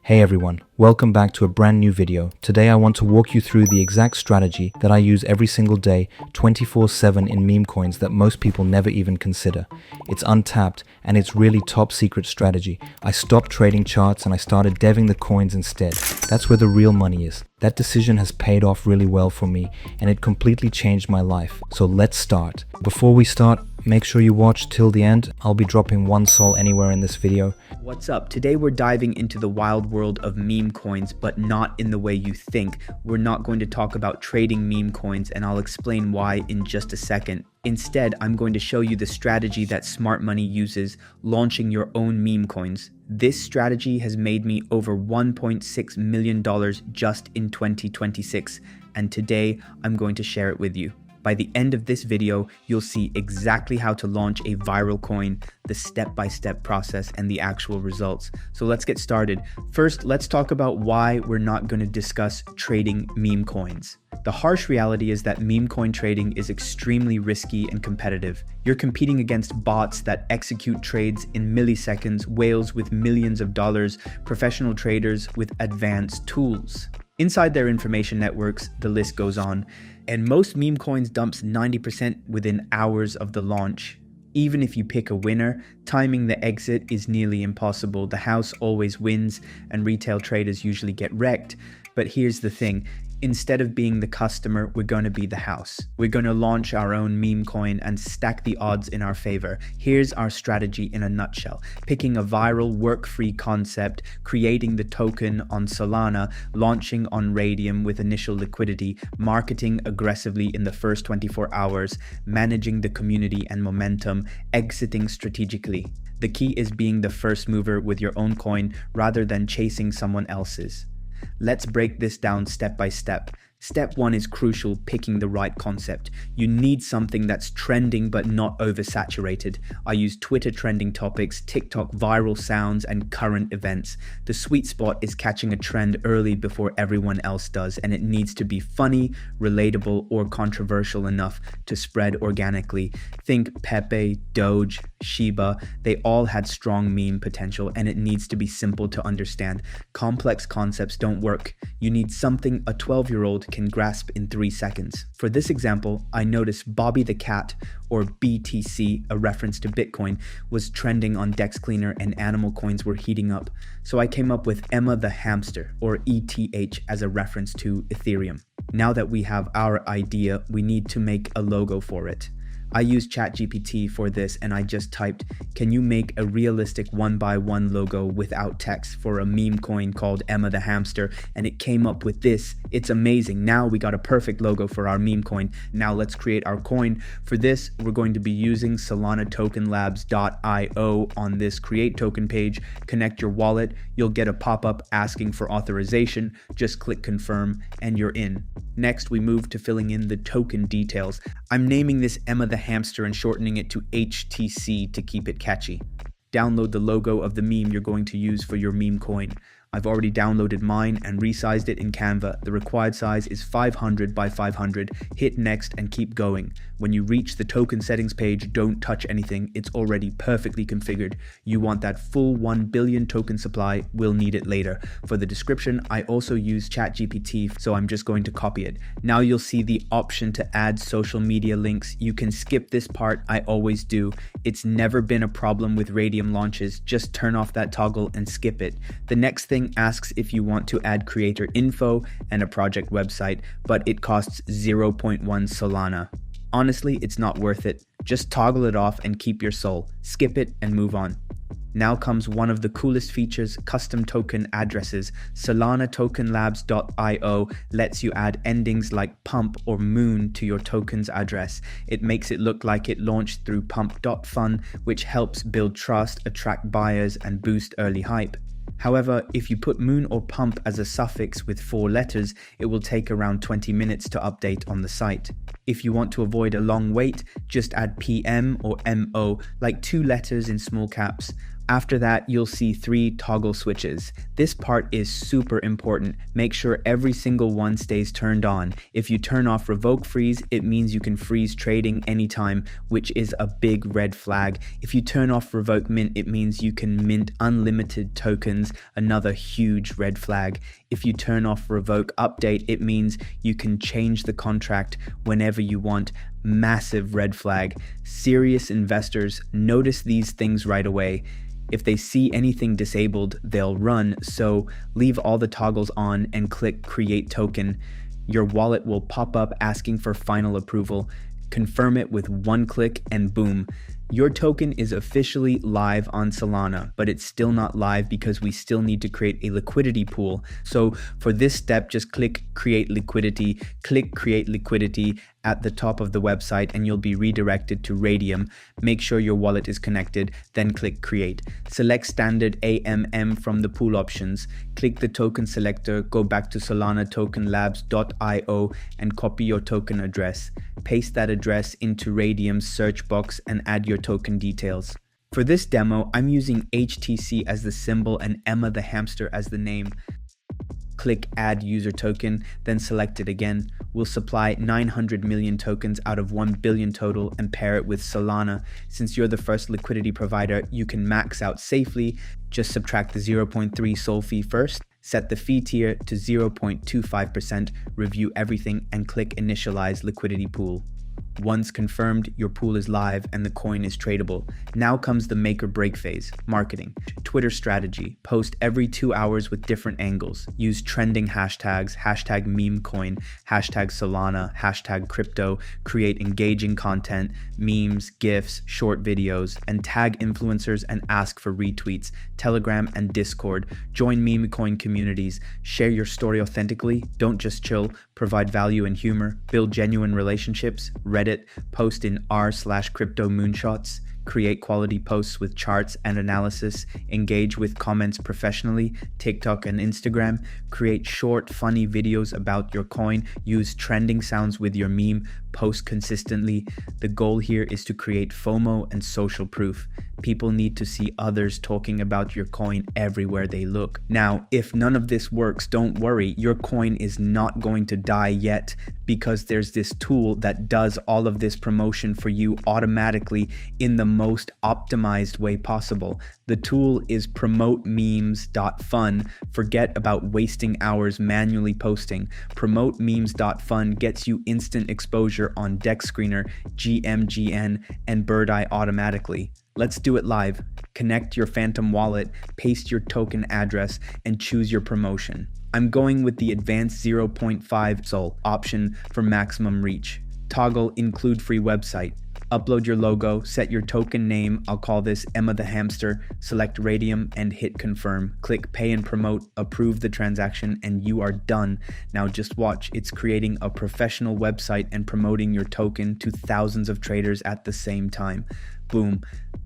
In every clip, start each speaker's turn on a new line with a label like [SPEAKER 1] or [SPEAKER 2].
[SPEAKER 1] Hey everyone, welcome back to a brand new video. Today I want to walk you through the exact strategy that I use every single day, 24/7 in meme coins that most people never even consider. It's untapped and it's really top secret strategy. I stopped trading charts and I started deving the coins instead. That's where the real money is. That decision has paid off really well for me and it completely changed my life. So let's start. Before we start, make sure you watch till the end. I'll be dropping one sol anywhere in this video.
[SPEAKER 2] What's up? Today we're diving into the wild world of meme coins, but not in the way you think. We're not going to talk about trading meme coins, and I'll explain why in just a second. Instead, I'm going to show you the strategy that smart money uses, launching your own meme coins. This strategy has made me over $1.6 million just in 2026, and today I'm going to share it with you. By the end of this video, you'll see exactly how to launch a viral coin, the step-by-step process, and the actual results. So let's get started. First, let's talk about why we're not going to discuss trading meme coins. The harsh reality is that meme coin trading is extremely risky and competitive. You're competing against bots that execute trades in milliseconds, whales with millions of dollars, professional traders with advanced tools. Inside their information networks, the list goes on, and most meme coins dumps 90% within hours of the launch. Even if you pick a winner, timing the exit is nearly impossible. The house always wins and retail traders usually get wrecked. But here's the thing. Instead of being the customer, we're going to be the house. We're going to launch our own meme coin and stack the odds in our favor. Here's our strategy in a nutshell. Picking a viral, work-free concept, creating the token on Solana, launching on Radium with initial liquidity, marketing aggressively in the first 24 hours, managing the community and momentum, exiting strategically. The key is being the first mover with your own coin rather than chasing someone else's. Let's break this down step by step. Step 1 is crucial, picking the right concept. You need something that's trending but not oversaturated. I use Twitter trending topics, TikTok viral sounds, and current events. The sweet spot is catching a trend early before everyone else does, and it needs to be funny, relatable, or controversial enough to spread organically. Think Pepe, Doge, Shiba. They all had strong meme potential, and it needs to be simple to understand. Complex concepts don't work. You need something a 12-year-old can grasp in 3 seconds. For this example, I noticed Bobby the Cat, or BTC, a reference to Bitcoin, was trending on Dex Cleaner and animal coins were heating up. So I came up with Emma the Hamster, or ETH, as a reference to Ethereum. Now that we have our idea, we need to make a logo for it. I used ChatGPT for this and I just typed, can you make a realistic 1x1 logo without text for a meme coin called Emma the Hamster? And it came up with this. It's amazing. Now we got a perfect logo for our meme coin. Now let's create our coin. For this, we're going to be using Solana tokenlabs.io on this create token page. Connect your wallet. You'll get a pop-up asking for authorization. Just click confirm and you're in. Next, we move to filling in the token details. I'm naming this Emma the Hamster and shortening it to HTC to keep it catchy. Download the logo of the meme you're going to use for your meme coin. I've already downloaded mine and resized it in Canva. The required size is 500 by 500. Hit next and keep going. When you reach the token settings page, don't touch anything. It's already perfectly configured. You want that full 1 billion token supply. We'll need it later. For the description, I also use ChatGPT, so I'm just going to copy it. Now you'll see the option to add social media links. You can skip this part. I always do. It's never been a problem with Radium launches. Just turn off that toggle and skip it. The next thing asks if you want to add creator info and a project website, but it costs 0.1 Solana. Honestly, it's not worth it. Just toggle it off and keep your soul. Skip it and move on. Now comes one of the coolest features, custom token addresses. Solana tokenlabs.io lets you add endings like pump or moon to your token's address. It makes it look like it launched through Pump.Fun, which helps build trust, attract buyers, and boost early hype. However, if you put moon or pump as a suffix with 4 letters, it will take around 20 minutes to update on the site. If you want to avoid a long wait, just add PM or MO, like 2 letters in small caps. After that, you'll see 3 toggle switches. This part is super important. Make sure every single one stays turned on. If you turn off revoke freeze, it means you can freeze trading anytime, which is a big red flag. If you turn off revoke mint, it means you can mint unlimited tokens, another huge red flag. If you turn off revoke update, it means you can change the contract whenever you want. Massive red flag. Serious investors notice these things right away. If they see anything disabled, they'll run, so leave all the toggles on and click Create Token. Your wallet will pop up asking for final approval. Confirm it with 1 click and boom. Your token is officially live on Solana, but it's still not live because we still need to create a liquidity pool. So for this step, just click Create Liquidity, click Create Liquidity at the top of the website and you'll be redirected to Radium. Make sure your wallet is connected, then click Create. Select standard AMM from the pool options. Click the token selector, go back to solanatokenlabs.io and copy your token address. Paste that address into Radium's search box and add your token details. For this demo, I'm using HTC as the symbol and Emma the hamster as the name. Click Add User Token, then select it again. We'll supply 900 million tokens out of 1 billion total and pair it with Solana. Since you're the first liquidity provider, you can max out safely. Just subtract the 0.3 Sol fee first. Set the fee tier to 0.25%, review everything, and click Initialize Liquidity Pool. Once confirmed, your pool is live and the coin is tradable. Now comes the make or break phase, marketing. Twitter strategy, post every 2 hours with different angles. Use trending hashtags, hashtag MemeCoin, hashtag Solana, hashtag crypto. Create engaging content, memes, GIFs, short videos, and tag influencers and ask for retweets. Telegram and Discord. Join MemeCoin communities. Share your story authentically, don't just chill. Provide value and humor. Build genuine relationships. Reddit, post in r/crypto moonshots, create quality posts with charts and analysis, engage with comments professionally, TikTok and Instagram, create short, funny videos about your coin, use trending sounds with your meme, post consistently. The goal here is to create FOMO and social proof. People need to see others talking about your coin everywhere they look. Now, if none of this works, don't worry, your coin is not going to die yet because there's this tool that does all of this promotion for you automatically in the most optimized way possible. The tool is PromoteMemes.Fun. Forget about wasting hours manually posting. PromoteMemes.Fun gets you instant exposure on Dex Screener, GMGN, and Bird Eye automatically. Let's do it live. Connect your Phantom wallet, paste your token address, and choose your promotion. I'm going with the advanced 0.5 Sol option for maximum reach. Toggle include free website. Upload your logo, set your token name, I'll call this Emma the Hamster, select Radium and hit confirm. Click pay and promote, approve the transaction, and you are done. Now just watch, it's creating a professional website and promoting your token to thousands of traders at the same time. Boom,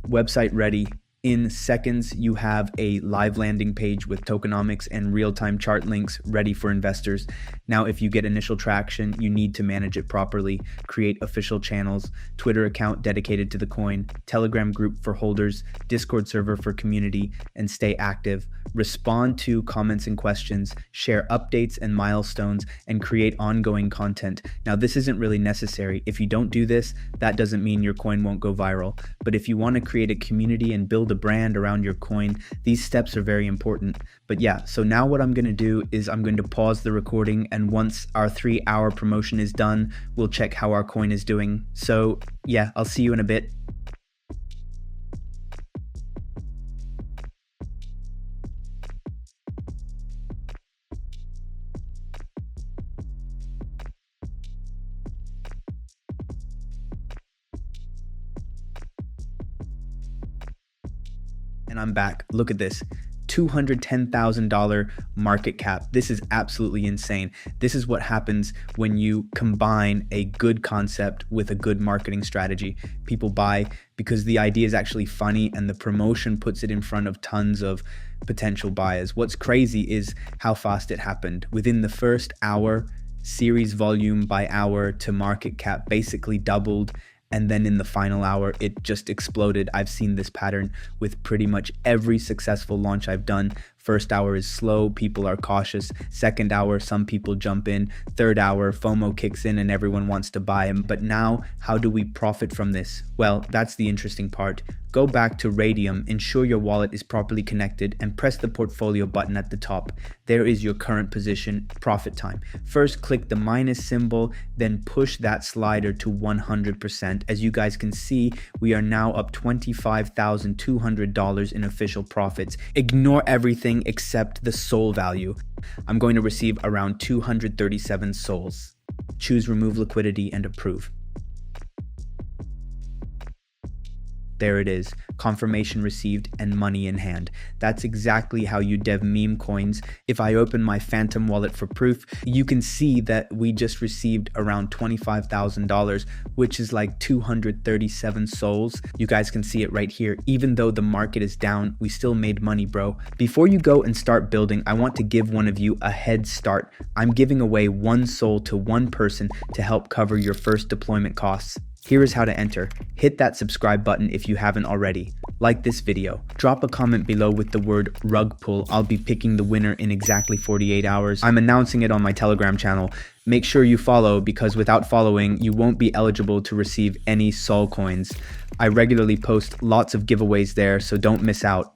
[SPEAKER 2] website ready. In seconds, you have a live landing page with tokenomics and real-time chart links ready for investors. Now, if you get initial traction, you need to manage it properly. Create official channels, Twitter account dedicated to the coin, Telegram group for holders, Discord server for community, and stay active. Respond to comments and questions, share updates and milestones, and create ongoing content. Now, this isn't really necessary. If you don't do this, that doesn't mean your coin won't go viral. But if you want to create a community and build a brand around your coin, these steps are very important. But yeah, so now what I'm going to do is I'm going to pause the recording, and once our 3-hour promotion is done, we'll check how our coin is doing. So yeah, I'll see you in a bit. And I'm back. Look at this. $210,000 market cap. This is absolutely insane. This is what happens when you combine a good concept with a good marketing strategy. People buy because the idea is actually funny and the promotion puts it in front of tons of potential buyers. What's crazy is how fast it happened. Within the first hour, series volume by hour to market cap basically doubled. And then in the final hour, it just exploded. I've seen this pattern with pretty much every successful launch I've done. First hour is slow, people are cautious. Second hour, some people jump in. Third hour, FOMO kicks in and everyone wants to buy them. But now, how do we profit from this? Well, that's the interesting part. Go back to Radium, ensure your wallet is properly connected, and press the portfolio button at the top. There is your current position, profit time. First, click the minus symbol, then push that slider to 100%. As you guys can see, we are now up $25,200 in official profits. Ignore everything except the SOL value. I'm going to receive around 237 SOLs. Choose remove liquidity and approve. There it is, confirmation received and money in hand. That's exactly how you dev meme coins. If I open my Phantom wallet for proof, you can see that we just received around $25,000, which is like 237 SOLs. You guys can see it right here. Even though the market is down, we still made money, bro. Before you go and start building, I want to give one of you a head start. I'm giving away 1 SOL to 1 person to help cover your first deployment costs. Here is how to enter. Hit that subscribe button if you haven't already. Like this video. Drop a comment below with the word rug pull. I'll be picking the winner in exactly 48 hours. I'm announcing it on my Telegram channel. Make sure you follow because without following, you won't be eligible to receive any SOL coins. I regularly post lots of giveaways there, so don't miss out.